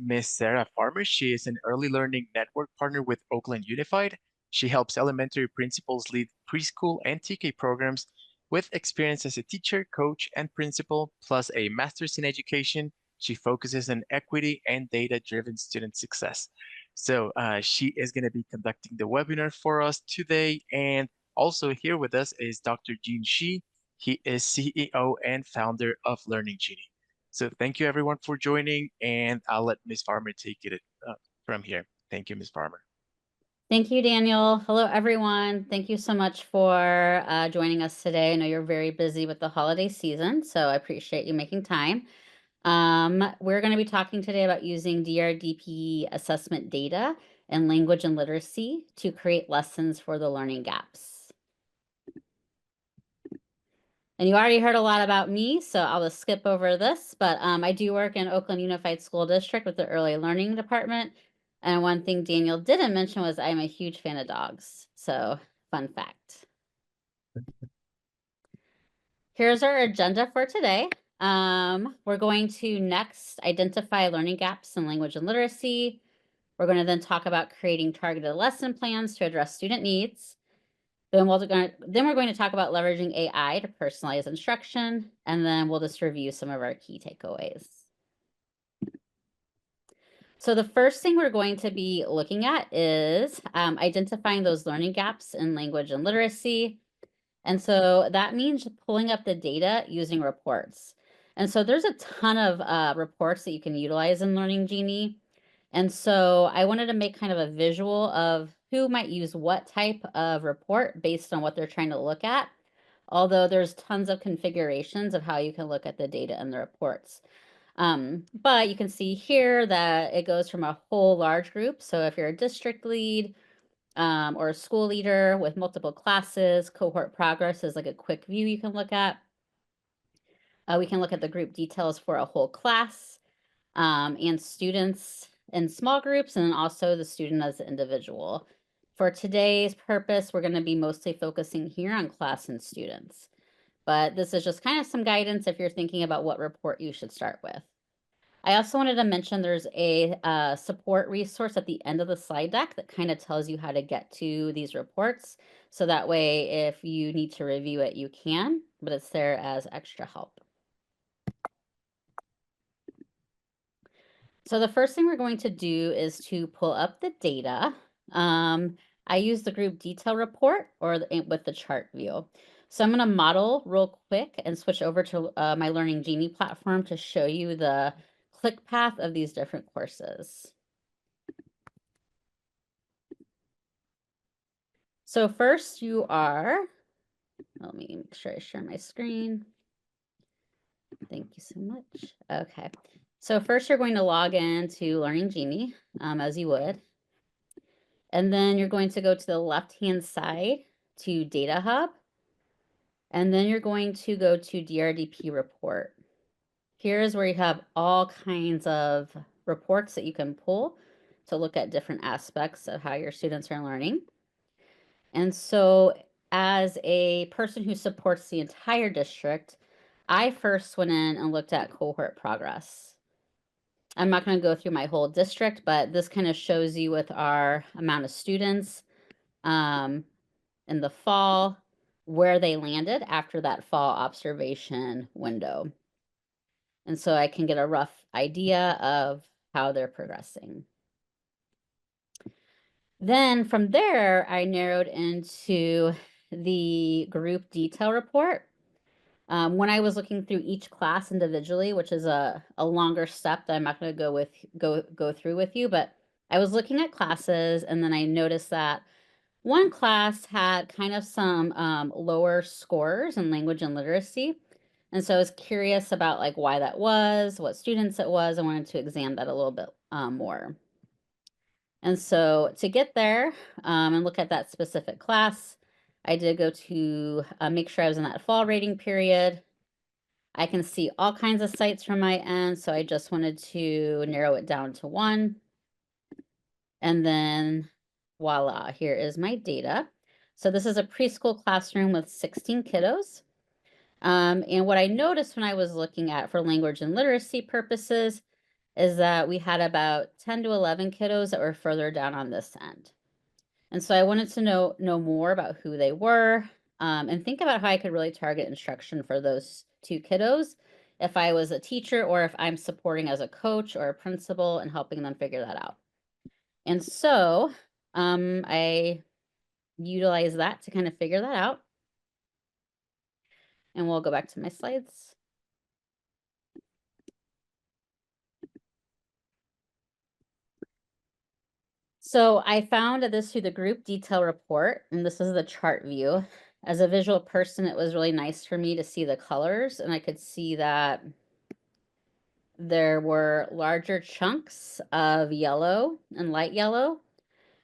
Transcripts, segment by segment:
Miss Sarah Farmer. She is an early learning network partner with Oakland Unified. She helps elementary principals lead preschool and TK programs with experience as a teacher, coach, and principal, plus a master's in education. She focuses on equity and data-driven student success. So she is going to be conducting the webinar for us today. And also here with us is Dr. Gene. He is CEO and founder of Learning Genie. So thank you everyone for joining, and I'll let Ms. Farmer take it from here. Thank you, Ms. Farmer. Thank you, Daniel. Hello, everyone. Thank you so much for joining us today. I know you're very busy with the holiday season, so I appreciate you making time. We're going to be talking today about using DRDP assessment data and language and literacy to create lessons for the learning gaps. And you already heard a lot about me, so I'll just skip over this, but I do work in Oakland Unified School District with the Early Learning Department. And one thing Daniel didn't mention was I'm a huge fan of dogs. So fun fact. Here's our agenda for today. We're going to next identify learning gaps in language and literacy. We're going to then talk about creating targeted lesson plans to address student needs. Then we're going to talk about leveraging AI to personalize instruction, and then we'll just review some of our key takeaways. So the first thing we're going to be looking at is identifying those learning gaps in language and literacy. And so that means pulling up the data using reports. And so there's a ton of reports that you can utilize in Learning Genie. And so I wanted to make kind of a visual of who might use what type of report based on what they're trying to look at. Although there's tons of configurations of how you can look at the data in the reports. But you can see here that it goes from a whole large group. So if you're a district lead or a school leader with multiple classes, cohort progress is like a quick view you can look at. We can look at the group details for a whole class and students in small groups, and then also the student as an individual. For today's purpose, we're going to be mostly focusing here on class and students. But this is just kind of some guidance if you're thinking about what report you should start with. I also wanted to mention there's a support resource at the end of the slide deck that kind of tells you how to get to these reports. So that way, if you need to review it, you can, but it's there as extra help. So the first thing we're going to do is to pull up the data. I use the group detail report or with the chart view. So I'm going to model real quick and switch over to my Learning Genie platform to show you the click path of these different courses. So first you are, let me make sure I share my screen. Thank you so much. Okay. So first you're going to log in to Learning Genie as you would. And then you're going to go to the left-hand side to Data Hub. And then you're going to go to DRDP report. Here's where you have all kinds of reports that you can pull to look at different aspects of how your students are learning. And so as a person who supports the entire district, I first went in and looked at cohort progress. I'm not going to go through my whole district, but this kind of shows you with our amount of students in the fall, where they landed after that fall observation window. And so I can get a rough idea of how they're progressing. Then from there, I narrowed into the group detail report. When I was looking through each class individually, which is a longer step that I'm not going to go through with you, but I was looking at classes and then I noticed that one class had kind of some lower scores in language and literacy. And so I was curious about like why that was, what students it was. I wanted to examine that a little bit more. And so to get there and look at that specific class, I did go to make sure I was in that fall rating period. I can see all kinds of sites from my end, so I just wanted to narrow it down to one. And then voila, here is my data. So this is a preschool classroom with 16 kiddos. And what I noticed when I was looking at for language and literacy purposes is that we had about 10 to 11 kiddos that were further down on this end. And so I wanted to know more about who they were, and think about how I could really target instruction for those two kiddos if I was a teacher or if I'm supporting as a coach or a principal and helping them figure that out. And so I utilize that to kind of figure that out. And we'll go back to my slides. So I found this through the group detail report, and this is the chart view. As a visual person, it was really nice for me to see the colors, and I could see that there were larger chunks of yellow and light yellow,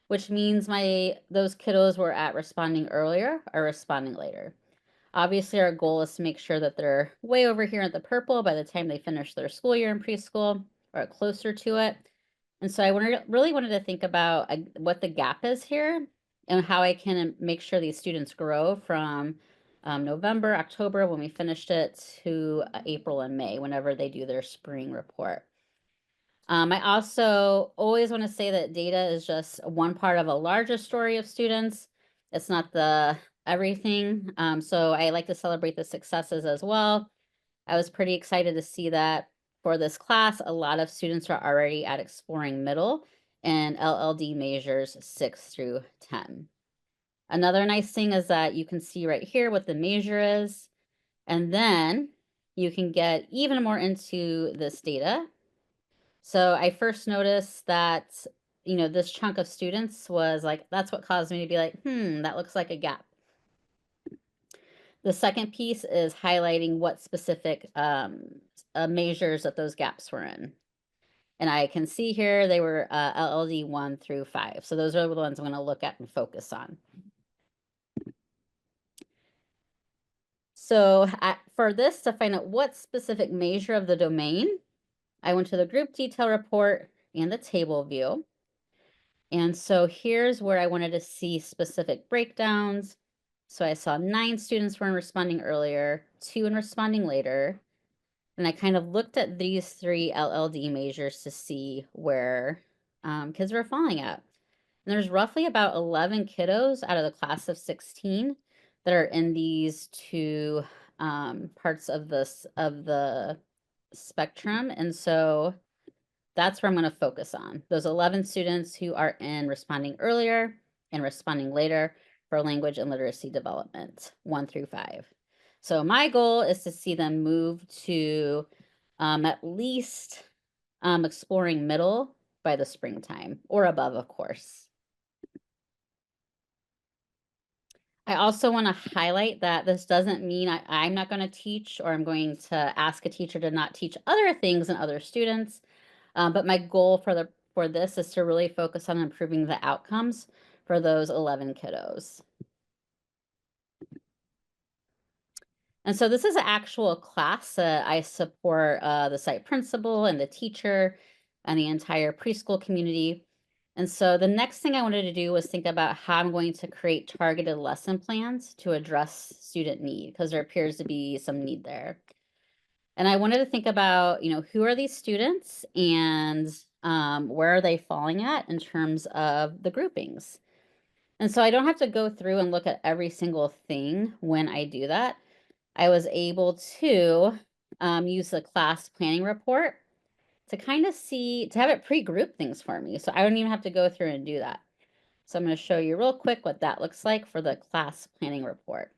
which means those kiddos were at responding earlier or responding later. Obviously, our goal is to make sure that they're way over here at the purple by the time they finish their school year in preschool or closer to it. And so I really wanted to think about what the gap is here and how I can make sure these students grow from November, October, when we finished it, to April and May, whenever they do their spring report. I also always want to say that data is just one part of a larger story of students. It's not the everything. So I like to celebrate the successes as well. I was pretty excited to see that for this class, a lot of students are already at exploring middle and LLD measures 6 through 10. Another nice thing is that you can see right here what the measure is, and then you can get even more into this data. So I first noticed that, this chunk of students was like, that's what caused me to be like, that looks like a gap. The second piece is highlighting what specific measures that those gaps were in. And I can see here they were LLD 1 through 5. So those are the ones I'm going to look at and focus on. So for this, to find out what specific measure of the domain, I went to the group detail report and the table view. And so here's where I wanted to see specific breakdowns. So I saw 9 students were responding earlier, 2 in responding later. And I kind of looked at these 3 LLD measures to see where kids were falling at. And there's roughly about 11 kiddos out of the class of 16 that are in these 2 parts of the spectrum. And so that's where I'm going to focus on. Those 11 students who are in responding earlier and responding later for language and literacy development, 1 through 5. So my goal is to see them move to at least exploring middle by the springtime, or above, of course. I also want to highlight that this doesn't mean I'm not going to teach, or I'm going to ask a teacher to not teach other things than other students. But my goal for this is to really focus on improving the outcomes for those 11 kiddos. And so this is an actual class. I support the site principal and the teacher and the entire preschool community. And so the next thing I wanted to do was think about how I'm going to create targeted lesson plans to address student need, because there appears to be some need there. And I wanted to think about, who are these students and where are they falling at in terms of the groupings. And so I don't have to go through and look at every single thing when I do that. I was able to use the class planning report to kind of to have it pre-group things for me. So I don't even have to go through and do that. So I'm going to show you real quick what that looks like for the class planning report.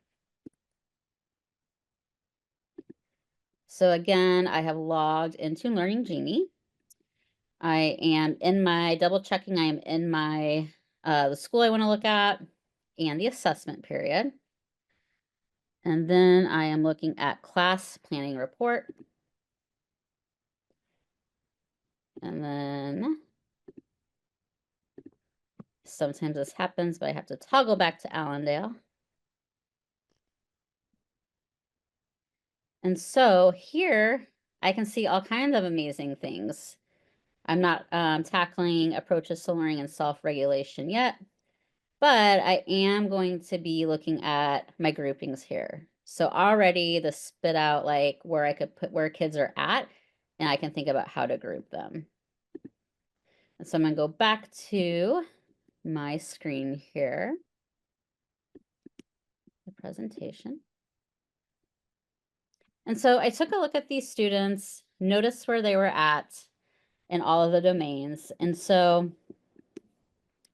So again, I have logged into Learning Genie. I am in my double checking. I am in my the school I want to look at and the assessment period. And then I am looking at class planning report. And then sometimes this happens, but I have to toggle back to Allendale. And so here I can see all kinds of amazing things. I'm not tackling approaches to learning and self-regulation yet, but I am going to be looking at my groupings here. So already the spit out like where I could put where kids are at and I can think about how to group them. And so I'm going to go back to my screen here, the presentation. And so I took a look at these students, noticed where they were at in all of the domains. And so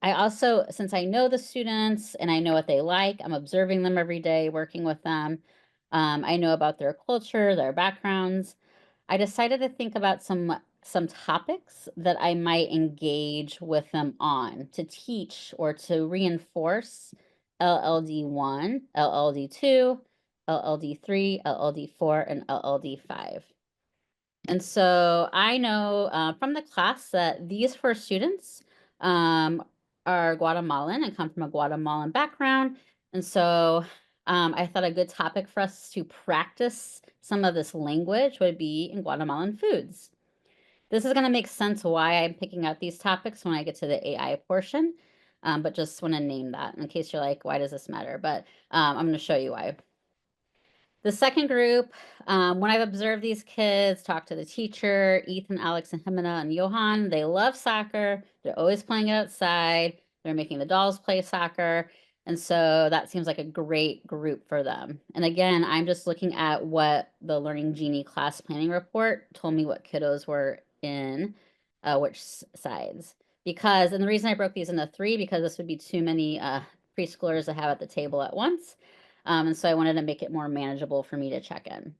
I also, since I know the students and I know what they like, I'm observing them every day, working with them. I know about their culture, their backgrounds. I decided to think about some topics that I might engage with them on to teach or to reinforce LLD1, LLD2, LLD3, LLD4, and LLD5. And so I know from the class that these 4 students are Guatemalan and come from a Guatemalan background. And so I thought a good topic for us to practice some of this language would be in Guatemalan foods. This is going to make sense why I'm picking out these topics when I get to the AI portion, but just want to name that in case you're like, why does this matter? But I'm going to show you why. The second group, when I've observed these kids, talk to the teacher, Ethan, Alex, and Jimena and Johan, they love soccer. They're always playing outside. They're making the dolls play soccer. And so that seems like a great group for them. And again, I'm just looking at what the Learning Genie class planning report told me what kiddos were in which sides. Because, and the reason I broke these into 3, because this would be too many preschoolers to have at the table at once. And so I wanted to make it more manageable for me to check in.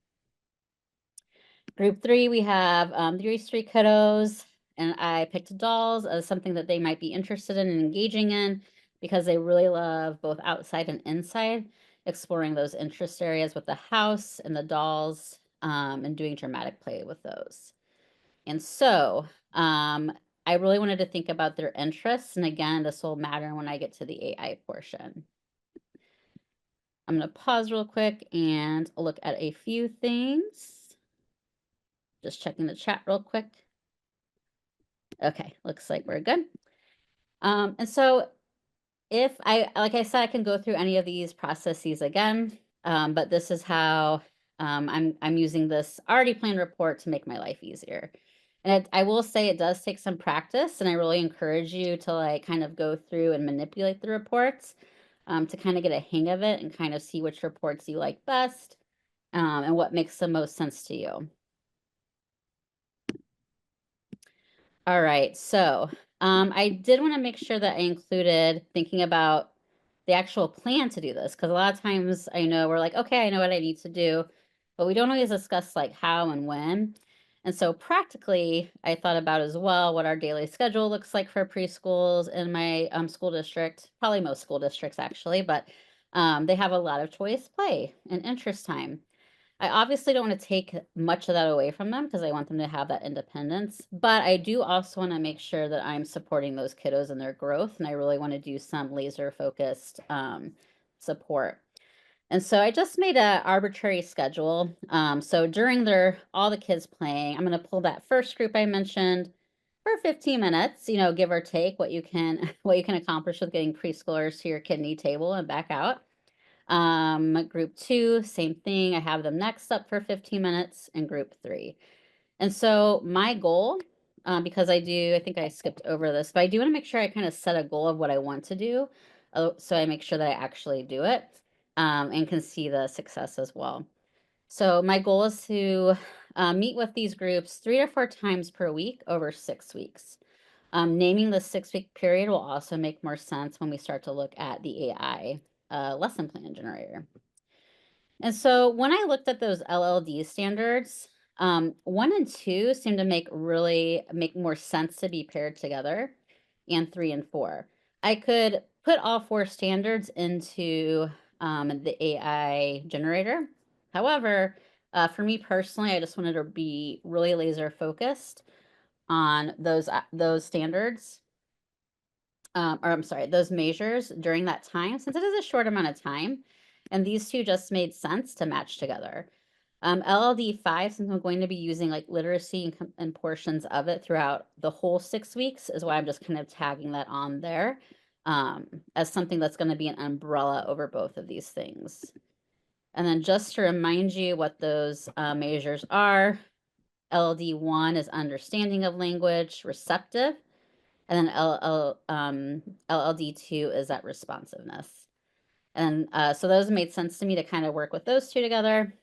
Group 3, we have 3 street kiddos, and I picked dolls as something that they might be interested in and engaging in because they really love both outside and inside, exploring those interest areas with the house and the dolls and doing dramatic play with those. And so I really wanted to think about their interests. And again, this will matter when I get to the AI portion. I'm going to pause real quick and look at a few things. Just checking the chat real quick. Okay, looks like we're good. And so if like I said, I can go through any of these processes again, but this is how I'm using this already planned report to make my life easier. And I will say it does take some practice, and I really encourage you to like kind of go through and manipulate the reports to kind of get a hang of it and kind of see which reports you like best and what makes the most sense to you. All right, so I did want to make sure that I included thinking about the actual plan to do this, because a lot of times I know we're like, okay, I know what I need to do, but we don't always discuss like how and when. And so practically, I thought about as well what our daily schedule looks like for preschools in my school district, probably most school districts actually, but they have a lot of choice play and interest time. I obviously don't want to take much of that away from them because I want them to have that independence, but I do also want to make sure that I'm supporting those kiddos in their growth, and I really want to do some laser focused support. And so I just made an arbitrary schedule. So during all the kids playing, I'm going to pull that first group I mentioned for 15 minutes, give or take what you can what you can accomplish with getting preschoolers to your kidney table and back out. Group 2, same thing. I have them next up for 15 minutes in group 3. And so my goal, because I think I skipped over this, but I do want to make sure I kind of set a goal of what I want to do. So I make sure that I actually do it and can see the success as well. So my goal is to meet with these groups 3 to 4 times per week over 6 weeks. Naming the 6-week period will also make more sense when we start to look at the AI lesson plan generator. And so when I looked at those LLD standards, 1 and 2 seem to make more sense to be paired together, and 3 and 4. I could put all 4 standards into the AI generator. However, for me personally, I just wanted to be really laser focused on those standards or I'm sorry, those measures during that time, since it is a short amount of time, and these 2 just made sense to match together. LLD5, since I'm going to be using like literacy and portions of it throughout the whole 6 weeks, is why I'm just kind of tagging that on there as something that's going to be an umbrella over both of these things. And then just to remind you what those measures are, LLD1 is understanding of language, receptive, and then LLD2 is that responsiveness. And so those made sense to me to kind of work with those two together.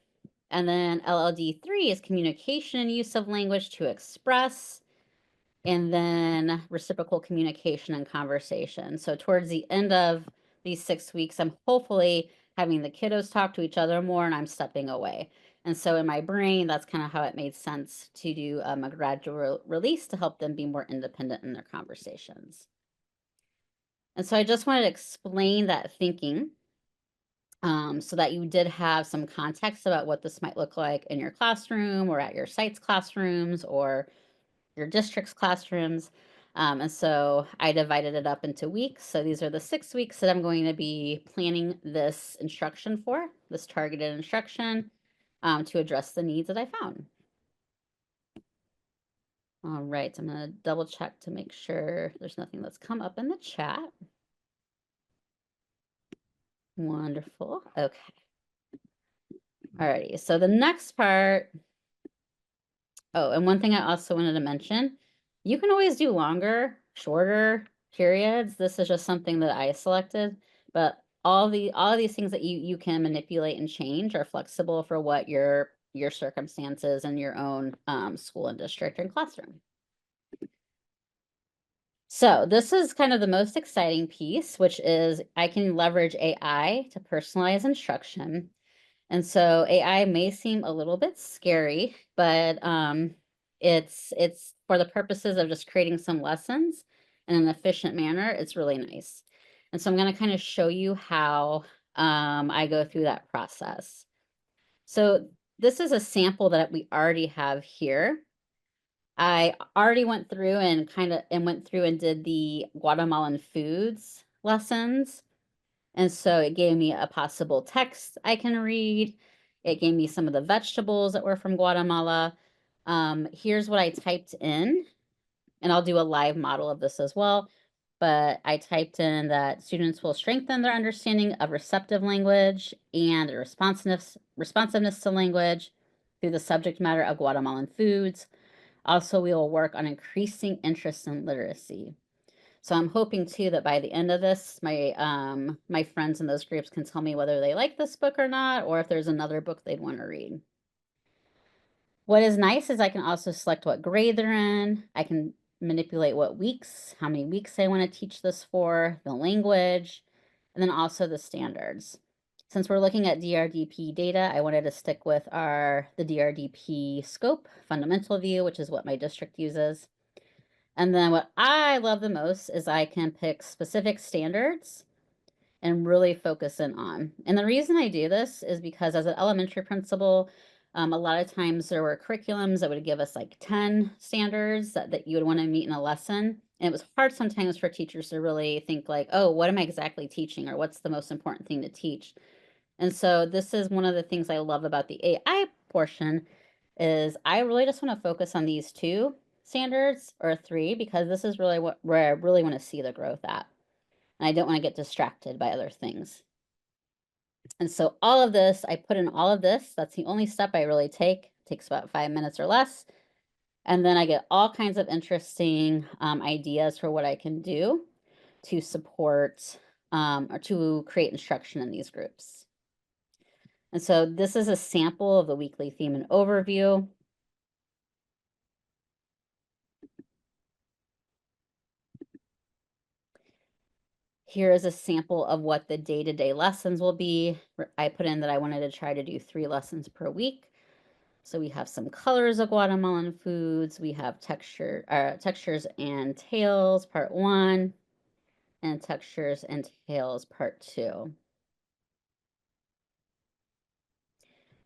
And then LLD3 is communication and use of language to express, and then reciprocal communication and conversation. So towards the end of these 6 weeks, I'm hopefully having the kiddos talk to each other more and I'm stepping away. And so in my brain, that's kind of how it made sense to do a gradual release to help them be more independent in their conversations. And so I just wanted to explain that thinking so that you did have some context about what this might look like in your classroom or at your site's classrooms or your district's classrooms. And so I divided it up into weeks. So these are the 6 weeks that I'm going to be planning this instruction for, this targeted instruction to address the needs that I found. All right, I'm going to double check to make sure there's nothing that's come up in the chat. Wonderful. Okay. Alrighty, so the next part. Oh, and one thing I also wanted to mention, you can always do longer, shorter periods. This is just something that I selected, but all of these things that you can manipulate and change are flexible for what your circumstances and your own school and district and classroom. So this is kind of the most exciting piece, which is I can leverage AI to personalize instruction. And so AI may seem a little bit scary, but it's for the purposes of just creating some lessons in an efficient manner. It's really nice. And so I'm going to kind of show you how I go through that process. So this is a sample that we already have here. I already went through and did the Guatemalan foods lessons. And so it gave me a possible text I can read. It gave me some of the vegetables that were from Guatemala. Here's what I typed in, and I'll do a live model of this as well. But I typed in that students will strengthen their understanding of receptive language and responsiveness to language through the subject matter of Guatemalan foods. Also, we will work on increasing interest in literacy. So I'm hoping too that by the end of this, my friends in those groups can tell me whether they like this book or not, or if there's another book they'd want to read. What is nice is I can also select what grade they're in. I can manipulate what weeks, how many weeks I want to teach this for, the language, and then also the standards. Since we're looking at DRDP data, I wanted to stick with the DRDP scope fundamental view, which is what my district uses. And then what I love the most is I can pick specific standards and really focus in on. And the reason I do this is because as an elementary principal, a lot of times there were curriculums that would give us like 10 standards that you would want to meet in a lesson. And it was hard sometimes for teachers to really think like, oh, what am I exactly teaching? Or what's the most important thing to teach? And so this is one of the things I love about the AI portion is I really just want to focus on these 2 standards or 3 because this is really where I really want to see the growth at. And I don't want to get distracted by other things. And so all of this, I put in all of this. That's the only step I really take. It takes about 5 minutes or less. And then I get all kinds of interesting ideas for what I can do to support or to create instruction in these groups. And so this is a sample of the weekly theme and overview. Here is a sample of what the day-to-day lessons will be. I put in that I wanted to try to do 3 lessons per week. So we have some colors of Guatemalan foods. We have textures and tales, part 1, and textures and tales, part 2.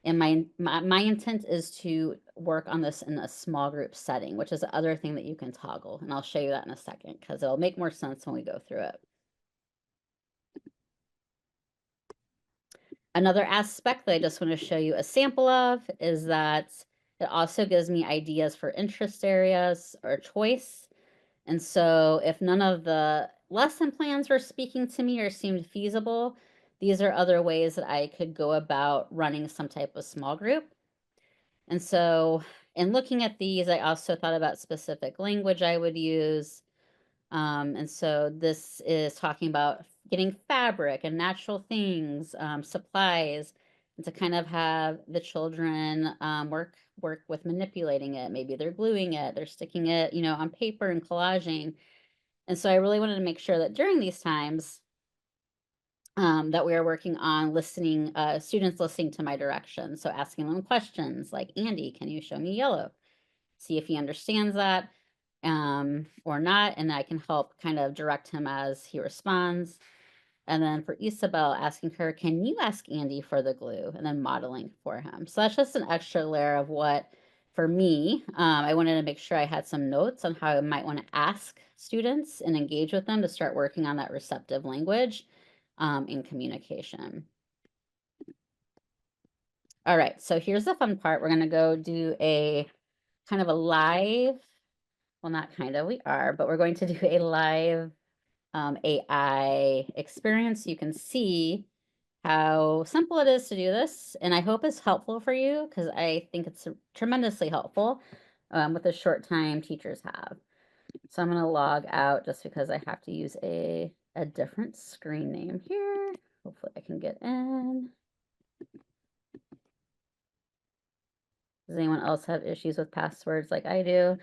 And my intent is to work on this in a small group setting, which is the other thing that you can toggle. And I'll show you that in a second because it'll make more sense when we go through it. Another aspect that I just want to show you a sample of is that it also gives me ideas for interest areas or choice. And so if none of the lesson plans were speaking to me or seemed feasible, these are other ways that I could go about running some type of small group. And so in looking at these, I also thought about specific language I would use. And so this is talking about getting fabric and natural things, supplies, and to kind of have the children work with manipulating it. Maybe they're gluing it, they're sticking it, on paper and collaging. And so I really wanted to make sure that during these times that we are working on listening, students listening to my direction. So asking them questions like, Andy, can you show me yellow? See if he understands that or not. And I can help kind of direct him as he responds. And then for Isabel, asking her, can you ask Andy for the glue? And then modeling for him. So that's just an extra layer of what, for me, I wanted to make sure I had some notes on how I might want to ask students and engage with them to start working on that receptive language in communication. All right, so here's the fun part. We're going to go do a kind of a live, well, not kind of, we are, but we're going to do a live AI experience. You can see how simple it is to do this, and I hope it's helpful for you because I think it's tremendously helpful with the short time teachers have. So I'm going to log out just because I have to use a different screen name here. Hopefully I can get in. Does anyone else have issues with passwords like I do?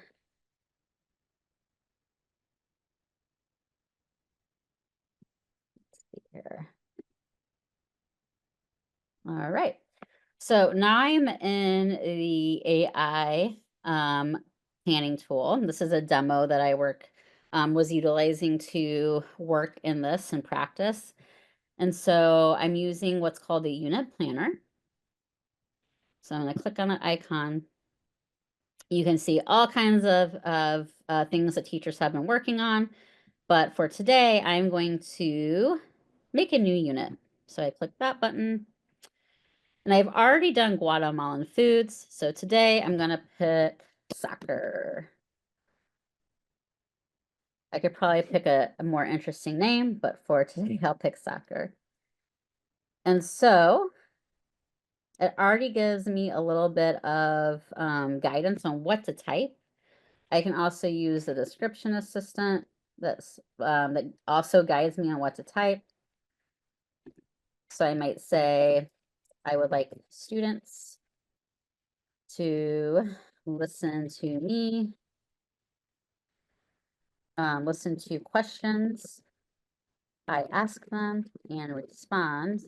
Let's see here. All right. So now I'm in the AI planning tool. This is a demo that I was utilizing to work in this and practice. And so I'm using what's called the unit planner. So I'm going to click on the icon. You can see all kinds of things that teachers have been working on. But for today, I'm going to make a new unit. So I click that button. And I've already done Guatemalan foods. So today I'm going to pick soccer. I could probably pick a more interesting name, but for today I'll pick soccer. And so it already gives me a little bit of guidance on what to type. I can also use the description assistant that also guides me on what to type. So I might say, I would like students to listen to me, listen to questions I ask them, and respond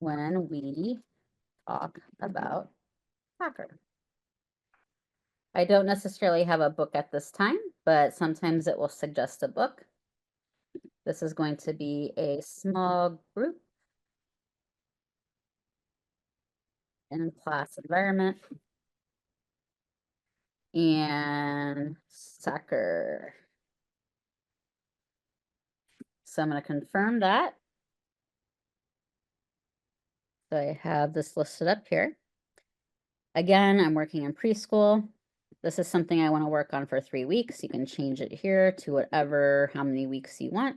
when we talk about soccer. I don't necessarily have a book at this time, but sometimes it will suggest a book. This is going to be a small group in class environment and soccer. So I'm going to confirm that. So I have this listed up here. Again, I'm working in preschool. This is something I want to work on for 3 weeks. You can change it here to how many weeks you want.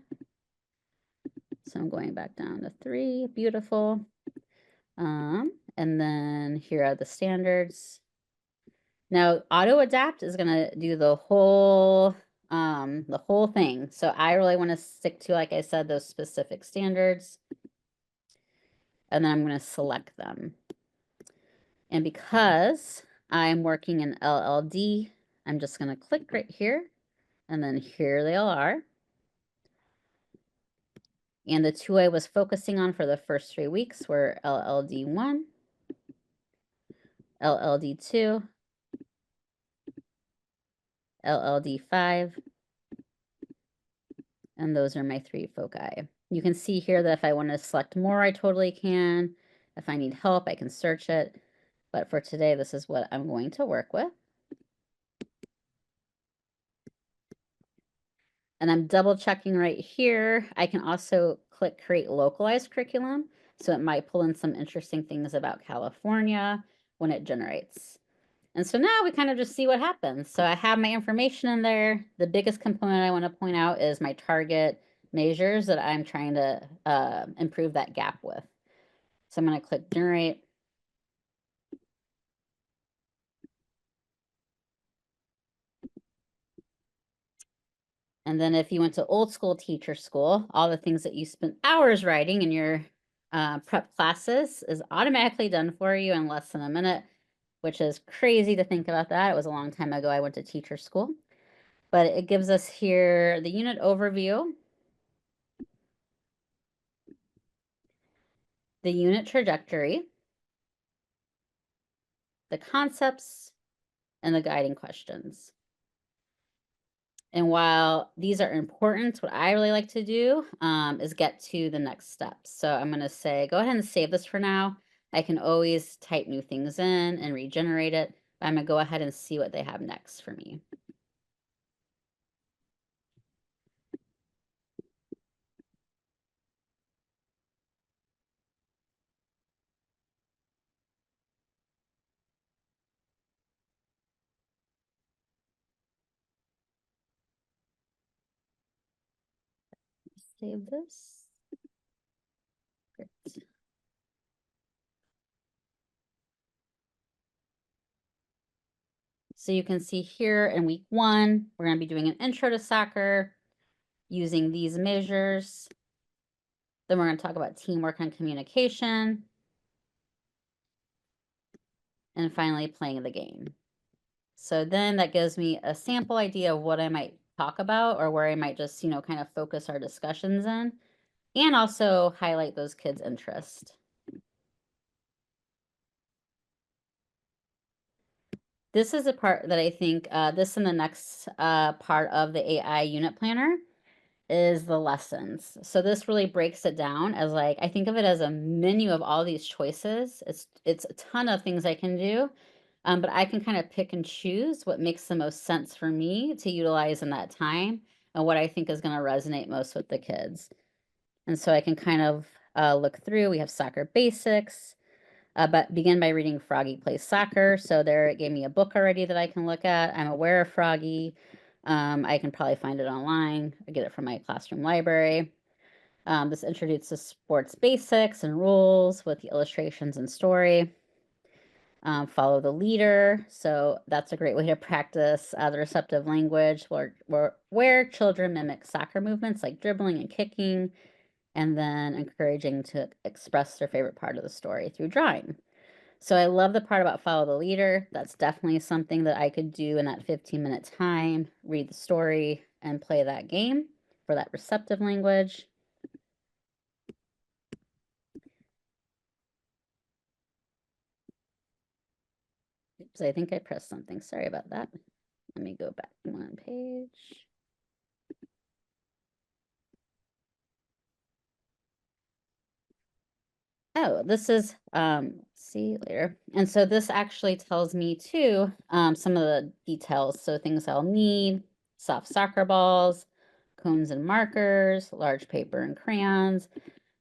So I'm going back down to 3, beautiful. And then here are the standards. Now, auto adapt is going to do the whole thing. So I really want to stick to, like I said, those specific standards. And then I'm going to select them. And because I'm working in LLD, I'm just going to click right here. And then here they all are. And the 2 I was focusing on for the first 3 weeks were LLD1, LLD2, LLD5, and those are my 3 foci. You can see here that if I want to select more, I totally can. If I need help, I can search it. But for today, this is what I'm going to work with. And I'm double checking right here. I can also click create localized curriculum. So it might pull in some interesting things about California when it generates. And so now we kind of just see what happens. So I have my information in there. The biggest component I want to point out is my target measures that I'm trying to improve that gap with. So I'm going to click generate. And then if you went to old school teacher school, all the things that you spent hours writing in your prep classes is automatically done for you in less than a minute, which is crazy to think about that. It was a long time ago I went to teacher school. But it gives us here the unit overview, the unit trajectory, the concepts, and the guiding questions. And while these are important, what I really like to do is get to the next steps. So I'm going to say, go ahead and save this for now. I can always type new things in and regenerate it. But I'm going to go ahead and see what they have next for me. Save this. Great. So you can see here in week 1, we're going to be doing an intro to soccer using these measures. Then we're going to talk about teamwork and communication. And finally, playing the game. So then that gives me a sample idea of what I might talk about or where I might just, kind of focus our discussions in, and also highlight those kids' interest. This is a part that I think, this and the next part of the AI unit planner is the lessons. So this really breaks it down as like, I think of it as a menu of all these choices. It's a ton of things I can do, but I can kind of pick and choose what makes the most sense for me to utilize in that time and what I think is going to resonate most with the kids. And so I can kind of look through. We have soccer basics, but begin by reading Froggy Plays Soccer. So there it gave me a book already that I can look at. I'm aware of Froggy. I can probably find it online. I get it from my classroom library. This introduces sports basics and rules with the illustrations and story. Follow the leader. So that's a great way to practice the receptive language where children mimic soccer movements like dribbling and kicking, and then encouraging to express their favorite part of the story through drawing. So I love the part about follow the leader. That's definitely something that I could do in that 15-minute time, read the story and play that game for that receptive language. Oops, I think I pressed something. Sorry about that. Let me go back one page. Oh, this is, see later. And so this actually tells me too, some of the details. So things I'll need, soft soccer balls, cones and markers, large paper and crayons.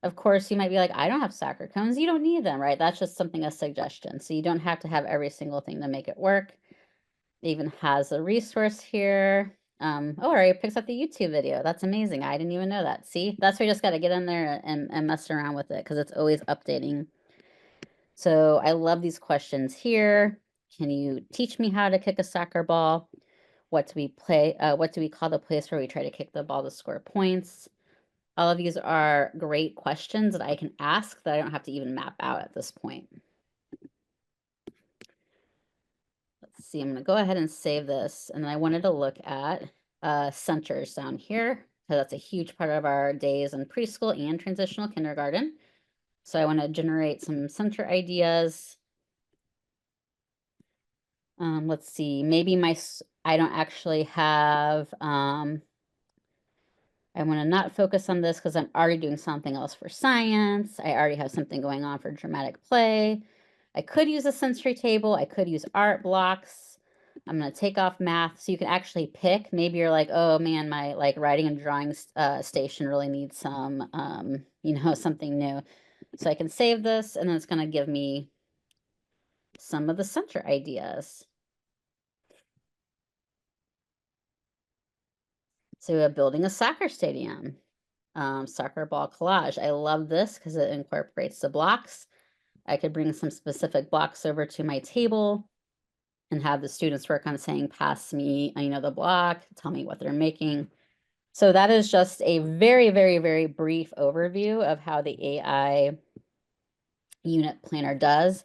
Of course, you might be like, I don't have soccer cones. You don't need them, right? That's just something, a suggestion. So you don't have to have every single thing to make it work. It even has a resource here. Oh, or it picks up the YouTube video. That's amazing. I didn't even know that. See, that's why you just got to get in there and mess around with it because it's always updating. So I love these questions here. Can you teach me how to kick a soccer ball? What do we play? What do we call the place where we try to kick the ball to score points? All of these are great questions that I can ask that I don't have to even map out at this point. Let's see, I'm going to go ahead and save this. And then I wanted to look at centers down here. So that's a huge part of our days in preschool and transitional kindergarten. So I want to generate some center ideas. Let's see, maybe I don't actually have, I want to not focus on this because I'm already doing something else for science. I already have something going on for dramatic play. I could use a sensory table. I could use art blocks. I'm going to take off math so you can actually pick. Maybe you're like, oh man, my like writing and drawing station really needs some, something new. So I can save this and then it's going to give me some of the center ideas. So we have building a soccer stadium, soccer ball collage. I love this because it incorporates the blocks. I could bring some specific blocks over to my table and have the students work on saying, pass me, the block, tell me what they're making. So that is just a very, very, very brief overview of how the AI unit planner does.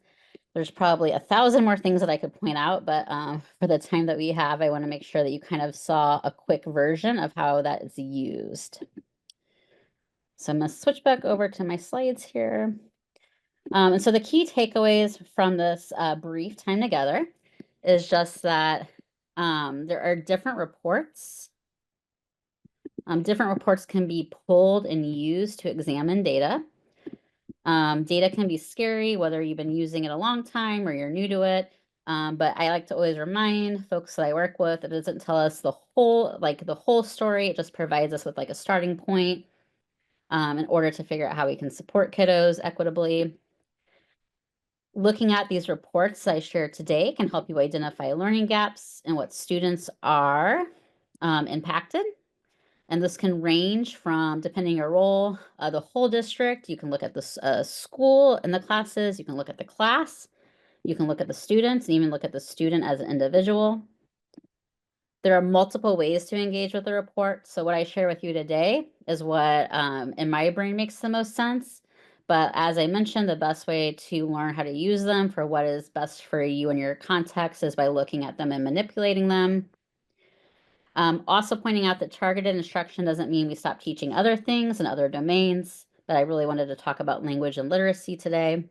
There's probably 1,000 more things that I could point out, but for the time that we have, I want to make sure that you kind of saw a quick version of how that is used. So I'm going to switch back over to my slides here. And so the key takeaways from this brief time together is just that there are different reports. Different reports can be pulled and used to examine data. Data can be scary, whether you've been using it a long time or you're new to it. But I like to always remind folks that I work with, it doesn't tell us the whole story. It just provides us with like a starting point in order to figure out how we can support kiddos equitably. Looking at these reports I shared today can help you identify learning gaps and what students are impacted. And this can range from, depending your role, the whole district. You can look at the school and the classes. You can look at the class. You can look at the students and even look at the student as an individual. There are multiple ways to engage with the report. So what I share with you today is what in my brain makes the most sense. But as I mentioned, the best way to learn how to use them for what is best for you and your context is by looking at them and manipulating them. Also pointing out that targeted instruction doesn't mean we stop teaching other things in other domains, but I really wanted to talk about language and literacy today.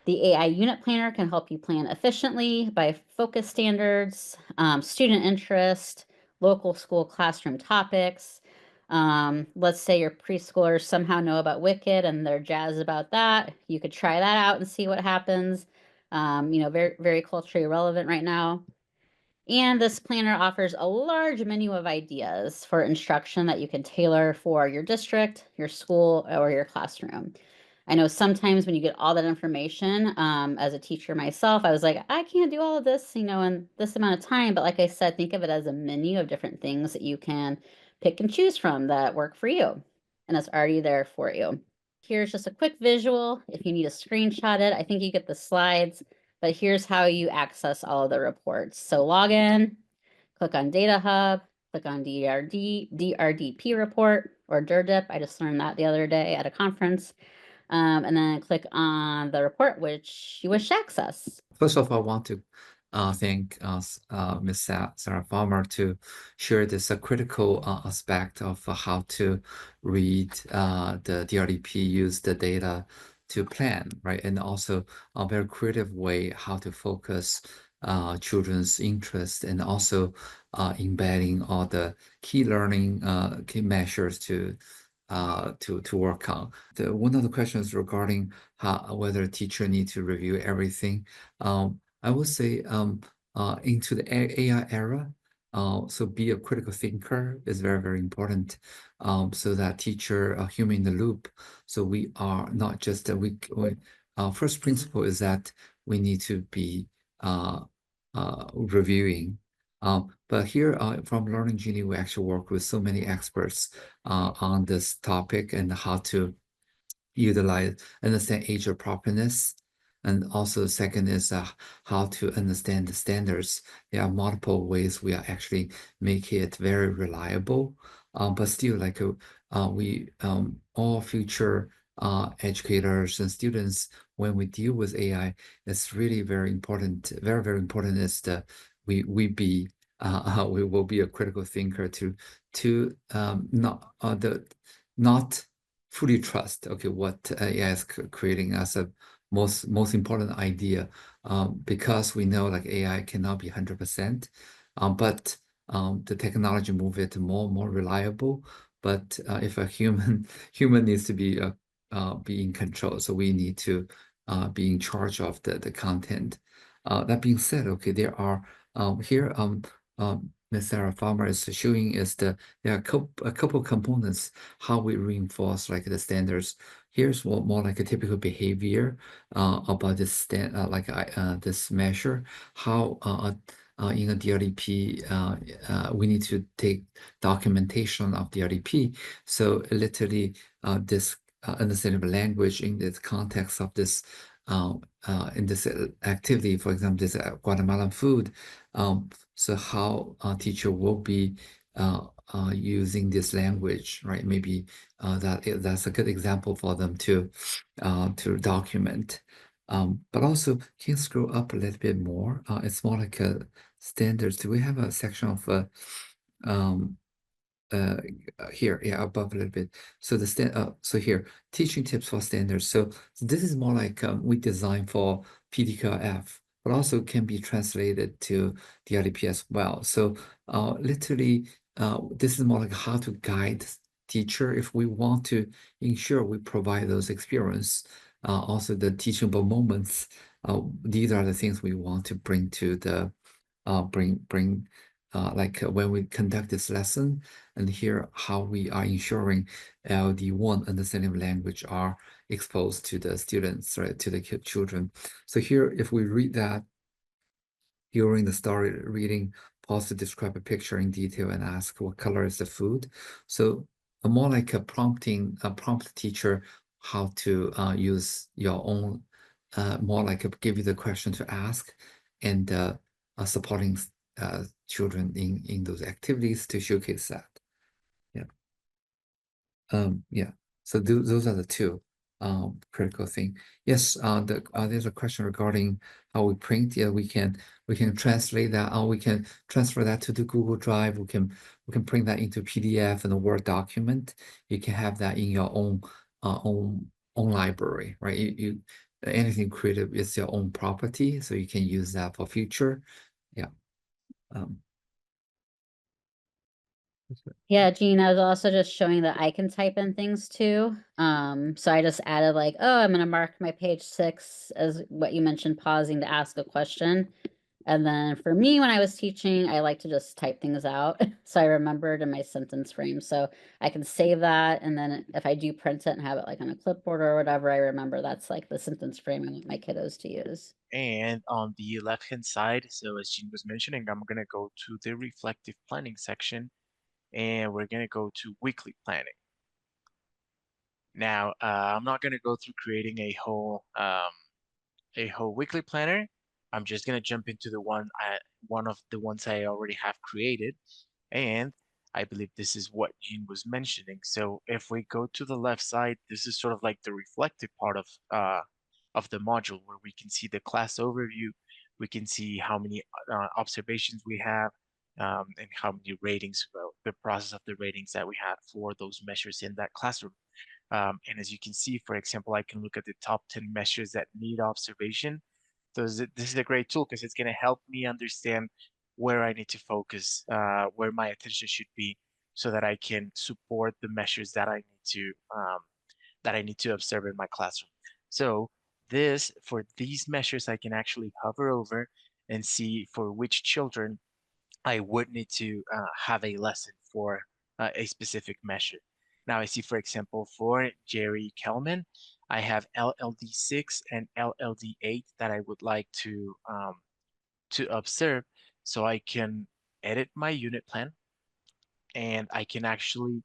The AI unit planner can help you plan efficiently by focus standards, student interest, local school classroom topics. Let's say your preschoolers somehow know about Wicked and they're jazzed about that. You could try that out and see what happens. Very, very culturally relevant right now. And this planner offers a large menu of ideas for instruction that you can tailor for your district, your school, or your classroom. I know sometimes when you get all that information, as a teacher myself, I was like, I can't do all of this, in this amount of time. But like I said, think of it as a menu of different things that you can pick and choose from that work for you. And it's already there for you. Here's just a quick visual. If you need to screenshot it, I think you get the slides, but here's how you access all of the reports. So log in, click on Data Hub, click on DRDP report or DRDP. I just learned that the other day at a conference. And then click on the report which you wish to access. First of all, I want to thank Ms. Sarah Farmer to share this critical aspect of how to read the DRDP, use the data to plan, right? And also a very creative way how to focus children's interest and also embedding all the key learning key measures to work on. One of the questions regarding whether a teacher needs to review everything. I would say into the AI era, so be a critical thinker is very, very important. So that teacher, a human in the loop. So we are not just first principle is that we need to be reviewing. But here from Learning Genie, we actually work with so many experts on this topic and how to understand age appropriateness. And also the second is how to understand the standards. There are multiple ways we are actually make it very reliable, but still like we all future educators and students, when we deal with AI, it's really very important. Very, very important is that we will be a critical thinker to not fully trust, okay, what AI is creating as a most important idea, because we know like AI cannot be 100%, but the technology move it more reliable. But if a human needs to be in control, so we need to be in charge of the content. That being said, okay, there are here Ms. Sarah Farmer is showing is there are a couple components how we reinforce like the standards. Here's more like a typical behavior about this this measure. How in a DRDP we need to take documentation of DRDP. So literally this understanding of language in the context of this in this activity, for example, this Guatemalan food. So how a teacher will be using this language, right? Maybe that's a good example for them to document. But also, can you scroll up a little bit more? It's more like a standards. Do we have a section of um, uh here, yeah, above a little bit. So so here, teaching tips for standards. So this is more like we design for PDQF, but also can be translated to DRDP as well. So literally, this is more like how to guide teacher if we want to ensure we provide those experience. Also the teachable moments. These are the things we want to bring to the bring like when we conduct this lesson, and here how we are ensuring LD1 understanding of language are exposed to the students, right, to the children. So here, if we read that during the story reading, pause to describe a picture in detail and ask what color is the food. So more like a prompt teacher how to use your own, more like give you the question to ask, and supporting children in those activities to showcase that. Yeah. Yeah. So those are the two critical thing. Yes, there's a question regarding how we print. Yeah, we can translate that, or we can transfer that to the Google Drive. We can print that into PDF and a Word document. You can have that in your own own library, right? You anything creative is your own property, so you can use that for future. Yeah. Um, Yeah, Gene, I was also just showing that I can type in things too. So I just added like, oh, I'm gonna mark my page 6 as what you mentioned, pausing to ask a question. And then for me, when I was teaching, I like to just type things out. So I remembered in my sentence frame. So I can save that. And then if I do print it and have it like on a clipboard or whatever, I remember that's like the sentence frame I want my kiddos to use. And on the left-hand side, so as Jean was mentioning, I'm going to go to the reflective planning section, and we're going to go to weekly planning. Now, I'm not going to go through creating a whole weekly planner. I'm just going to jump into one of the ones I already have created, and I believe this is what Jean was mentioning. So if we go to the left side, this is sort of like the reflective part of the module, where we can see the class overview, we can see how many observations we have, and how many ratings, well, the process of the ratings that we had for those measures in that classroom. And as you can see, for example, I can look at the top 10 measures that need observation. So this is a great tool because it's going to help me understand where I need to focus, where my attention should be, so that I can support the measures that I need to observe in my classroom. So for these measures, I can actually hover over and see for which children I would need to have a lesson for a specific measure. Now I see, for example, for Jerry Kelman, I have LLD6 and LLD8 that I would like to observe, so I can edit my unit plan, and I can actually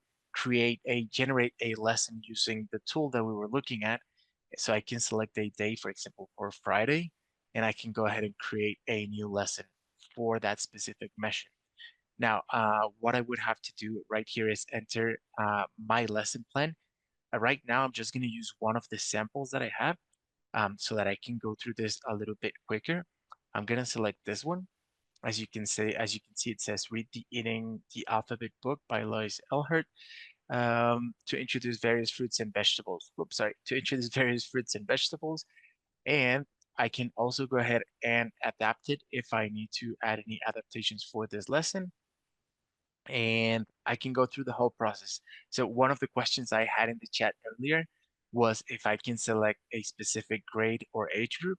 generate a lesson using the tool that we were looking at. So I can select a day, for example, for Friday, and I can go ahead and create a new lesson for that specific measure. Now, what I would have to do right here is enter my lesson plan. Right now, I'm just going to use one of the samples that I have, so that I can go through this a little bit quicker. I'm going to select this one. As you can see, it says read the Eating the Alphabet book by Lois Elhert, to introduce various fruits and vegetables. Oops, sorry, to introduce various fruits and vegetables. And I can also go ahead and adapt it if I need to add any adaptations for this lesson, and I can go through the whole process. So one of the questions I had in the chat earlier was if I can select a specific grade or age group.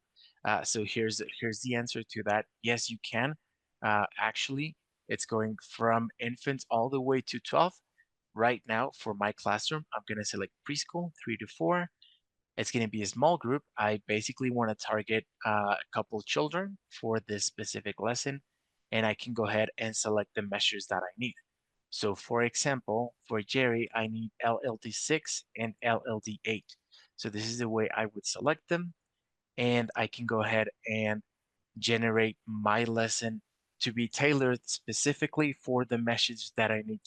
So here's the answer to that. Yes, you can. Actually, it's going from infants all the way to 12. Right now, for my classroom, I'm going to select preschool 3 to 4. It's going to be a small group. I basically want to target a couple children for this specific lesson, and I can go ahead and select the measures that I need. So for example, for Jerry, I need LLD6 and LLD8. So this is the way I would select them, and I can go ahead and generate my lesson to be tailored specifically for the message that I need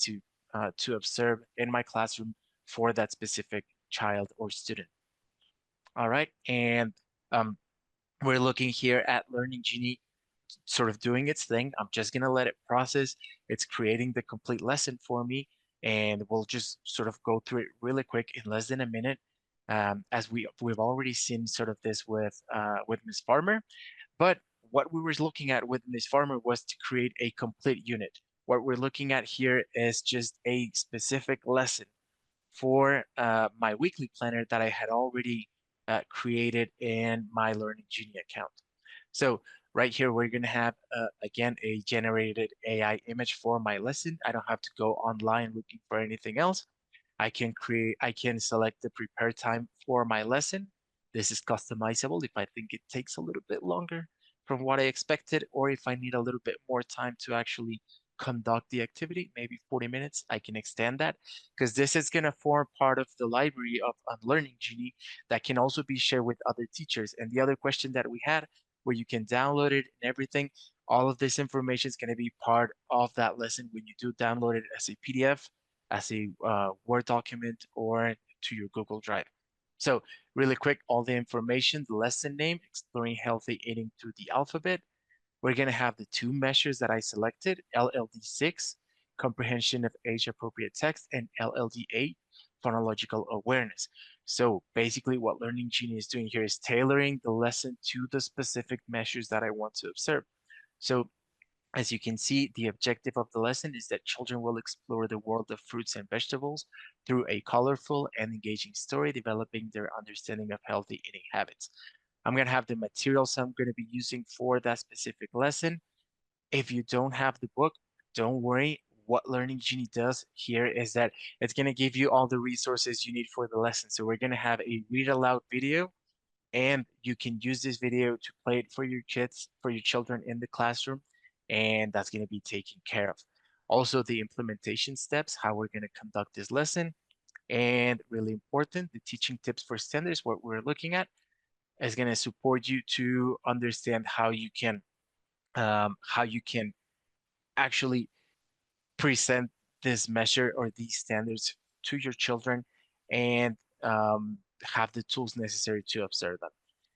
to observe in my classroom for that specific child or student. All right, and um, we're looking here at Learning Genie sort of doing its thing. I'm just gonna let it process. It's creating the complete lesson for me, and we'll just sort of go through it really quick in less than a minute. As we've already seen sort of this with Miss Farmer, but what we were looking at with Miss Farmer was to create a complete unit. What we're looking at here is just a specific lesson for my weekly planner that I had already created in my Learning Genie account. So right here, we're going to have, again, a generated AI image for my lesson. I don't have to go online looking for anything else. I can select the prepare time for my lesson. This is customizable if I think it takes a little bit longer from what I expected, or if I need a little bit more time to actually conduct the activity, maybe 40 minutes, I can extend that because this is going to form part of the library of Learning Genie that can also be shared with other teachers. And the other question that we had, where you can download it and everything, all of this information is going to be part of that lesson when you do download it as a PDF, as a Word document, or to your Google Drive. So really quick, all the information, the lesson name, exploring healthy eating through the alphabet. We're going to have the two measures that I selected, LLD6, comprehension of age-appropriate text, and LLD8, phonological awareness. So basically what Learning Genie is doing here is tailoring the lesson to the specific measures that I want to observe. So as you can see, the objective of the lesson is that children will explore the world of fruits and vegetables through a colorful and engaging story, developing their understanding of healthy eating habits. I'm going to have the materials I'm going to be using for that specific lesson. If you don't have the book, don't worry. What Learning Genie does here is that it's going to give you all the resources you need for the lesson. So we're going to have a read aloud video, and you can use this video to play it for your kids, for your children in the classroom, and that's going to be taken care of. Also, the implementation steps, how we're going to conduct this lesson, and really important, the teaching tips for standards, what we're looking at, is going to support you to understand how you can actually present this measure or these standards to your children, and have the tools necessary to observe them.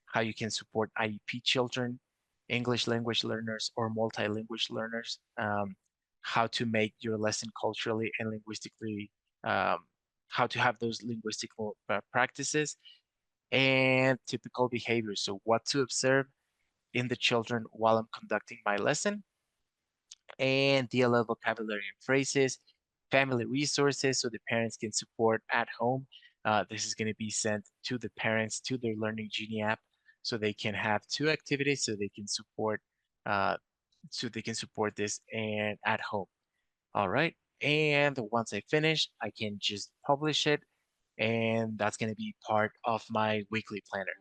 How you can support IEP children, English language learners, or multilingual learners. How to make your lesson culturally and linguistically, um, how to have those linguistical practices, and typical behaviors. So what to observe in the children while I'm conducting my lesson, and DLL vocabulary and phrases, family resources so the parents can support at home. This is going to be sent to the parents to their Learning Genie app, so they can have two activities, uh, so they can support this and at home. All right. And once I finish, I can just publish it, and that's going to be part of my weekly planner.